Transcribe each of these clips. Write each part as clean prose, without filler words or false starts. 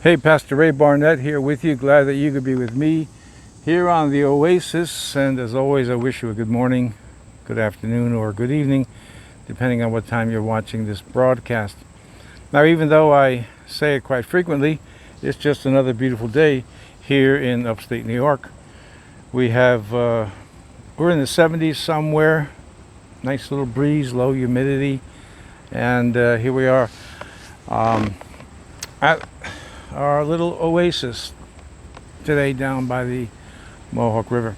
Hey, Pastor Ray Barnett here with you. Glad that you could be with me here on the Oasis. And as always, I wish you a good morning, good afternoon, or good evening, depending on what time you're watching this broadcast. Now, even though I say it quite frequently, it's just another beautiful day here in upstate New York. We're in the 70s somewhere, nice little breeze, low humidity, and here we are at our little oasis today down by the Mohawk River.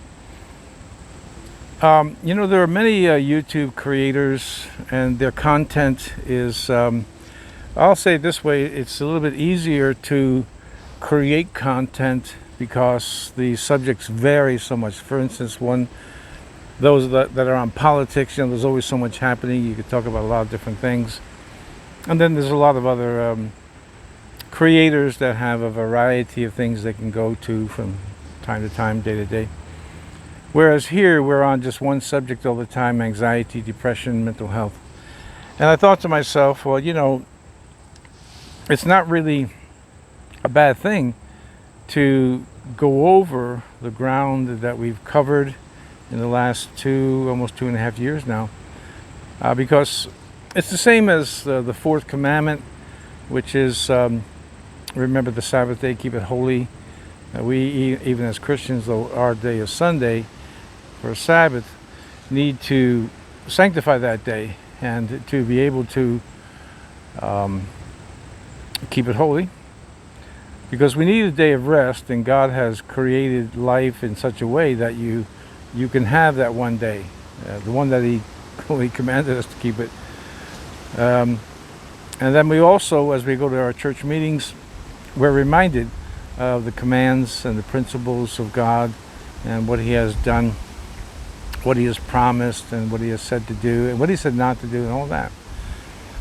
There are many YouTube creators, and their content is, I'll say it this way, it's a little bit easier to create content because the subjects vary so much. For instance, those that are on politics, there's always so much happening. You could talk about a lot of different things. And then there's a lot of other creators that have a variety of things they can go to from time to time, day to day. Whereas here we're on just one subject all the time: anxiety, depression, mental health. And I thought to myself, well, it's not really a bad thing to go over the ground that we've covered in the last almost 2.5 years now, because it's the same as the fourth commandment, which is remember the Sabbath day, keep it holy. We, even as Christians, though our day is Sunday for Sabbath, need to sanctify that day and to be able to keep it holy, because we need a day of rest, and God has created life in such a way that you can have that one day, the one that He commanded us to keep it. And then we also, as we go to our church meetings, we're reminded of the commands and the principles of God and what He has done, what He has promised, and what He has said to do, and what He said not to do, and all that.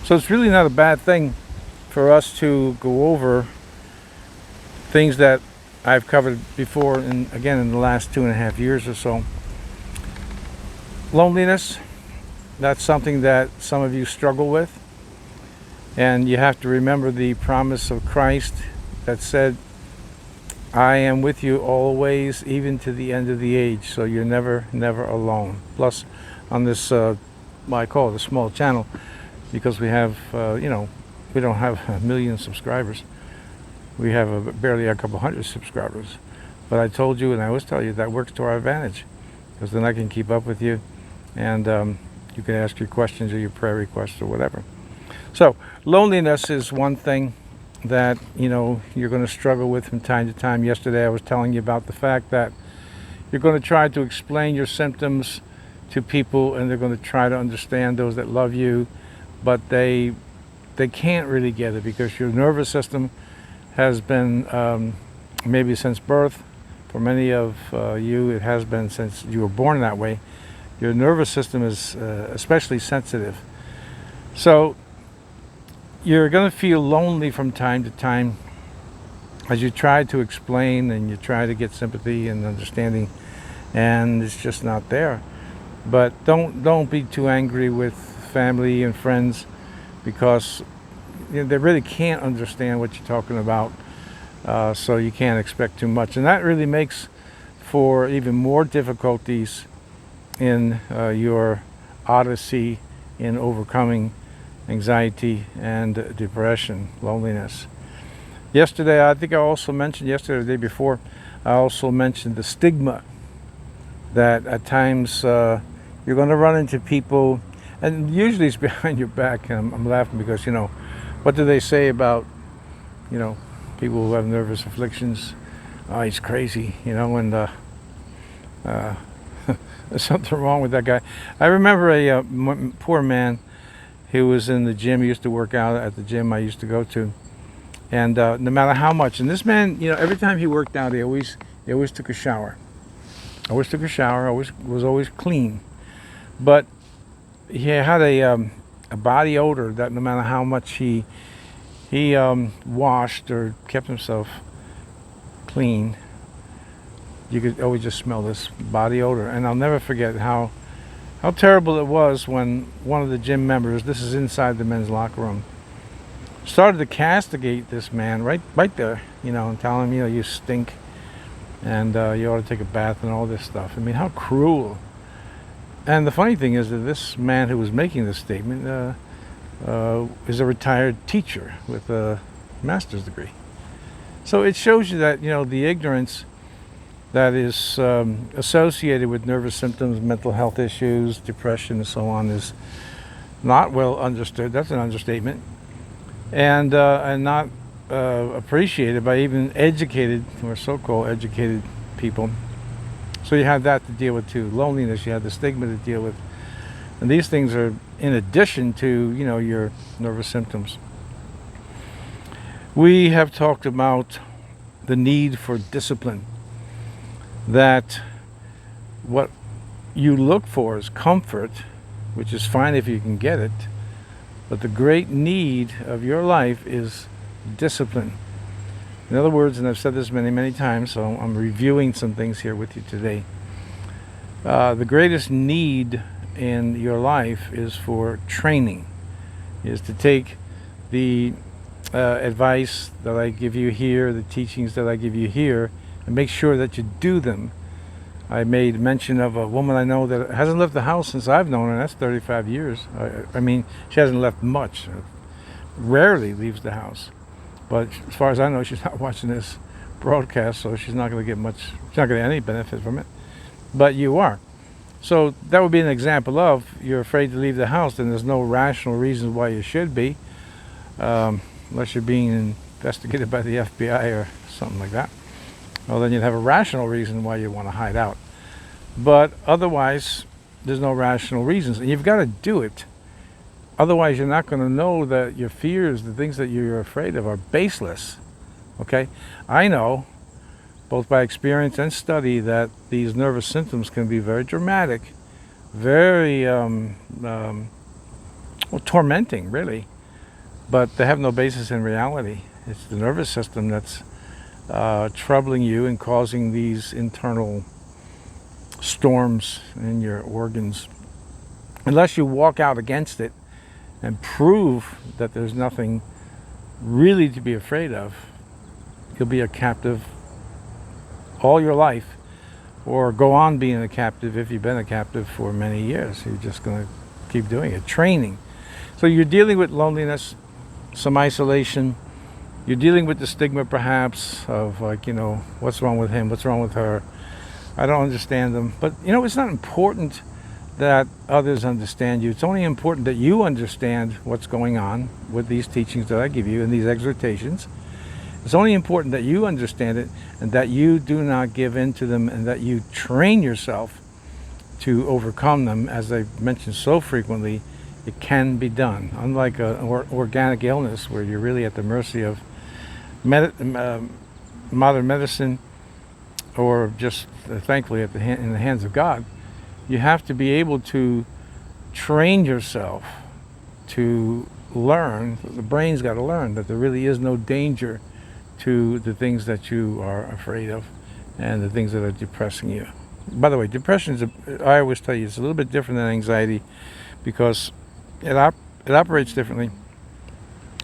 So it's really not a bad thing for us to go over things that I've covered before, and again in the last 2.5 years or so. Loneliness, that's something that some of you struggle with. And you have to remember the promise of Christ that said, I am with you always, even to the end of the age. So you're never alone. Plus, on this, I call it a small channel, because we have, we don't have 1 million subscribers. We have barely a couple hundred subscribers. But I told you, and I always tell you, that works to our advantage, because then I can keep up with you, and you can ask your questions or your prayer requests or whatever. So loneliness is one thing that you're going to struggle with from time to time. Yesterday I was telling you about the fact that you're going to try to explain your symptoms to people, and they're going to try to understand, those that love you, but they can't really get it, because your nervous system has been, maybe since birth, for many of you it has been since you were born that way. Your nervous system is especially sensitive. So you're going to feel lonely from time to time as you try to explain and you try to get sympathy and understanding, and it's just not there. But don't be too angry with family and friends, because they really can't understand what you're talking about, so you can't expect too much. And that really makes for even more difficulties in your odyssey in overcoming anxiety and depression, loneliness. Yesterday, I think I also mentioned, yesterday or the day before, I also mentioned the stigma that at times you're going to run into people, and usually it's behind your back. And I'm laughing because, what do they say about, people who have nervous afflictions? Oh, he's crazy, and there's something wrong with that guy. I remember a poor man who was in the gym. He used to work out at the gym I used to go to, and no matter how much, and this man, every time he worked out, he always took a shower. Always was always clean, but he had a body odor that no matter how much he washed or kept himself clean, you could always just smell this body odor. And I'll never forget how terrible it was when one of the gym members, this is inside the men's locker room, started to castigate this man right there, and tell him, you stink, and you ought to take a bath and all this stuff. I mean, how cruel. And the funny thing is that this man who was making this statement is a retired teacher with a master's degree. So it shows you that, the ignorance that is associated with nervous symptoms, mental health issues, depression, and so on is not well understood. That's an understatement. And not appreciated by even educated or so-called educated people. So you have that to deal with too. Loneliness, you have the stigma to deal with. And these things are in addition to, your nervous symptoms. We have talked about the need for discipline. That what you look for is comfort, which is fine if you can get it. But the great need of your life is discipline. In other words, and I've said this many, many times, so I'm reviewing some things here with you today. The greatest need in your life is for training, is to take the advice that I give you here, the teachings that I give you here, and make sure that you do them. I made mention of a woman I know that hasn't left the house since I've known her, and that's 35 years. I mean, she hasn't left much, rarely leaves the house. But as far as I know, she's not watching this broadcast, so she's not going to get much, she's not going to get any benefit from it. But you are. So that would be an example of you're afraid to leave the house, and there's no rational reason why you should be, unless you're being investigated by the FBI or something like that. Well, then you'd have a rational reason why you want to hide out. But otherwise, there's no rational reasons. And you've got to do it. Otherwise, you're not going to know that your fears, the things that you're afraid of, are baseless. Okay? I know, both by experience and study, that these nervous symptoms can be very dramatic, very tormenting, really. But they have no basis in reality. It's the nervous system that's troubling you and causing these internal storms in your organs. Unless you walk out against it and prove that there's nothing really to be afraid of, you'll be a captive all your life, or go on being a captive if you've been a captive for many years. You're just going to keep doing it. Training. So you're dealing with loneliness, some isolation. You're dealing with the stigma, perhaps, of what's wrong with him, what's wrong with her. I don't understand them. But, it's not important that others understand you. It's only important that you understand what's going on with these teachings that I give you and these exhortations. It's only important that you understand it and that you do not give in to them, and that you train yourself to overcome them. As I've mentioned so frequently, it can be done. Unlike an organic illness where you're really at the mercy of modern medicine, or just thankfully in the hands of God, you have to be able to train yourself to learn. The brain's got to learn that there really is no danger to the things that you are afraid of and the things that are depressing you. By the way, depression I always tell you, it's a little bit different than anxiety, because it operates differently.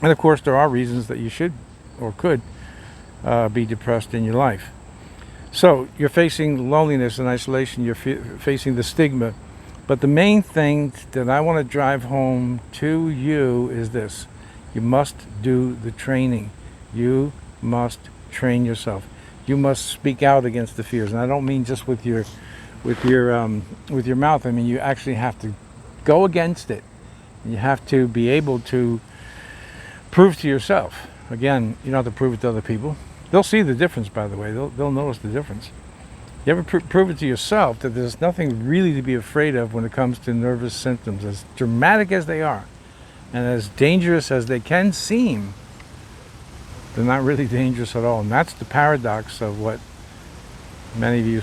And of course, there are reasons that you should or could be depressed in your life. So you're facing loneliness and isolation, you're facing the stigma. But the main thing that I want to drive home to you is this: you must do the training. You must train yourself. You must speak out against the fears, and I don't mean just with your mouth. I mean, you actually have to go against it. You have to be able to prove to yourself. Again, you don't have to prove it to other people. They'll see the difference, by the way. They'll notice the difference. You ever prove it to yourself that there's nothing really to be afraid of when it comes to nervous symptoms, as dramatic as they are and as dangerous as they can seem. They're not really dangerous at all. And that's the paradox of what many of you,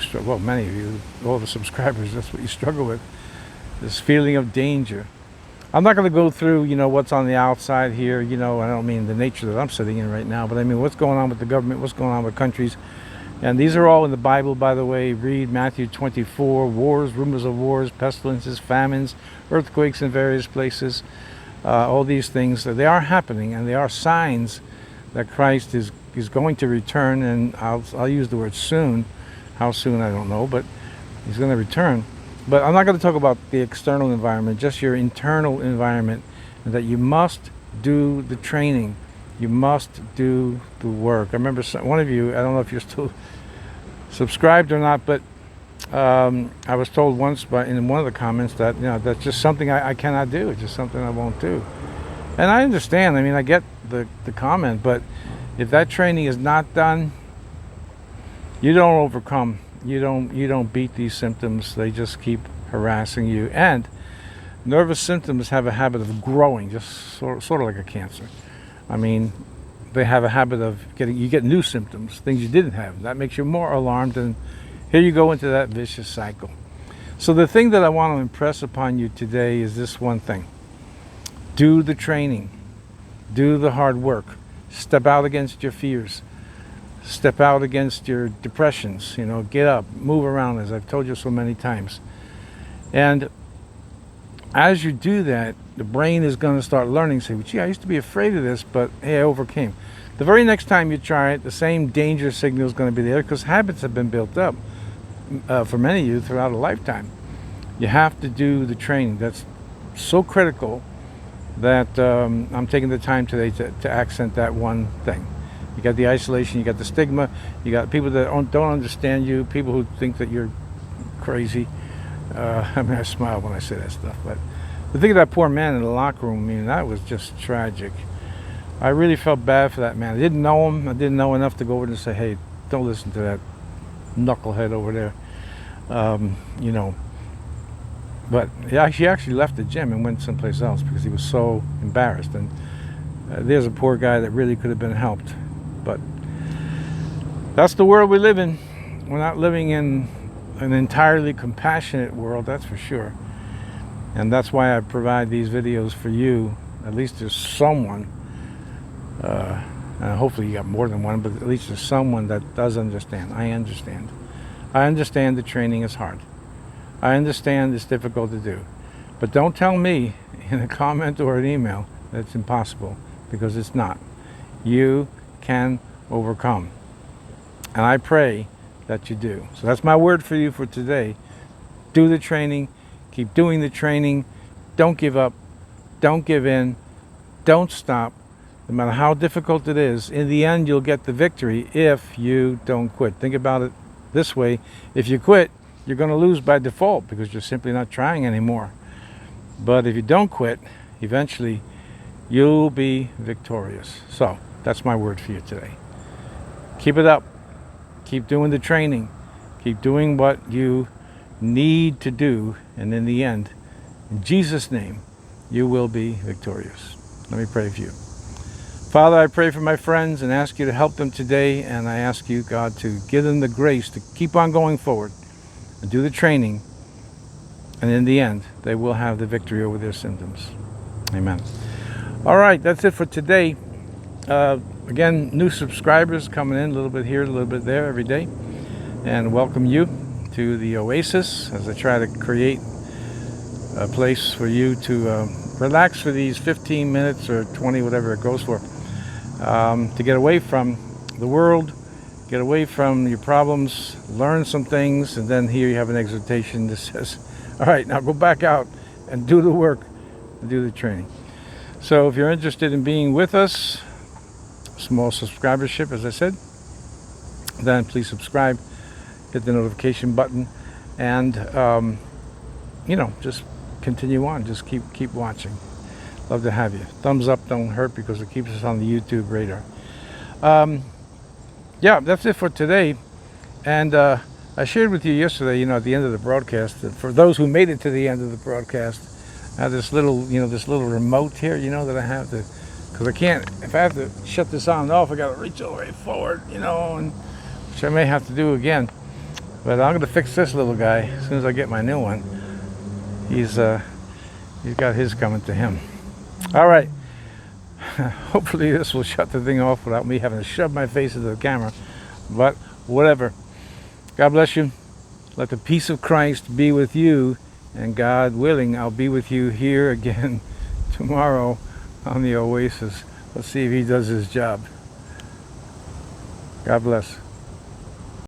all the subscribers, that's what you struggle with, this feeling of danger. I'm not going to go through, what's on the outside here. I don't mean the nature that I'm sitting in right now, but I mean what's going on with the government, what's going on with countries. And these are all in the Bible, by the way. Read Matthew 24, wars, rumors of wars, pestilences, famines, earthquakes in various places. all these things, they are happening, and they are signs that Christ is going to return, and I'll use the word soon. How soon, I don't know, but he's going to return. But I'm not going to talk about the external environment, just your internal environment, and that you must do the training. You must do the work. I remember one of you, I don't know if you're still subscribed or not, but I was told once in one of the comments that, that's just something I cannot do. It's just something I won't do. And I understand. I mean, I get the comment, but if that training is not done, you don't overcome. You don't beat these symptoms. They just keep harassing you. And nervous symptoms have a habit of growing, just sort of like a cancer. I mean, they have a habit of you get new symptoms, things you didn't have. That makes you more alarmed, and here you go into that vicious cycle. So the thing that I want to impress upon you today is this one thing. Do the training. Do the hard work. Step out against your fears. Step out against your depressions. Get up, move around, as I've told you so many times. And as you do that, the brain is going to start learning, say, gee, I used to be afraid of this, but hey, I overcame. The very next time you try it, the same danger signal is going to be there, because habits have been built up for many of you throughout a lifetime. You have to do the training. That's so critical that I'm taking the time today to accent that one thing. You got the isolation, you got the stigma, you got people that don't understand you, people who think that you're crazy. I mean, I smile when I say that stuff, but the thing of that poor man in the locker room, I mean, that was just tragic. I really felt bad for that man. I didn't know him. I didn't know enough to go over and say, hey, don't listen to that knucklehead over there. But he actually left the gym and went someplace else because he was so embarrassed. And there's a poor guy that really could have been helped. But that's the world we live in. We're not living in an entirely compassionate world, that's for sure. And that's why I provide these videos for you. At least there's someone, and hopefully you got more than one, but at least there's someone that does understand. I understand. I understand the training is hard. I understand it's difficult to do. But don't tell me in a comment or an email that it's impossible, because it's not. You can overcome. And I pray that you do. So that's my word for you for today. Do the training. Keep doing the training. Don't give up. Don't give in. Don't stop. No matter how difficult it is, in the end you'll get the victory if you don't quit. Think about it this way. If you quit, you're going to lose by default because you're simply not trying anymore. But if you don't quit, eventually you'll be victorious. So that's my word for you today. Keep it up. Keep doing the training. Keep doing what you need to do. And in the end, in Jesus' name, you will be victorious. Let me pray for you. Father, I pray for my friends and ask you to help them today. And I ask you, God, to give them the grace to keep on going forward and do the training. And in the end, they will have the victory over their symptoms. Amen. All right, that's it for today. Again, new subscribers coming in, a little bit here, a little bit there every day. And welcome you to the Oasis as I try to create a place for you to relax for these 15 minutes or 20, whatever it goes for, to get away from the world, get away from your problems, learn some things, and then here you have an exhortation that says, all right, now go back out and do the work and do the training. So if you're interested in being with us, small subscribership, as I said, then please subscribe, hit the notification button, and just continue on. Just keep watching. Love to have you. Thumbs up don't hurt because it keeps us on the YouTube radar. Yeah, that's it for today. And I shared with you yesterday, at the end of the broadcast, that for those who made it to the end of the broadcast, I have this little remote here, that I have to, because I can't, if I have to shut this on and off, I got to reach all the way forward, and which I may have to do again. But I'm going to fix this little guy as soon as I get my new one. He's got his coming to him. All right. Hopefully this will shut the thing off without me having to shove my face into the camera. But whatever. God bless you. Let the peace of Christ be with you. And God willing, I'll be with you here again tomorrow. tomorrow on the Oasis. Let's see if he does his job. God bless.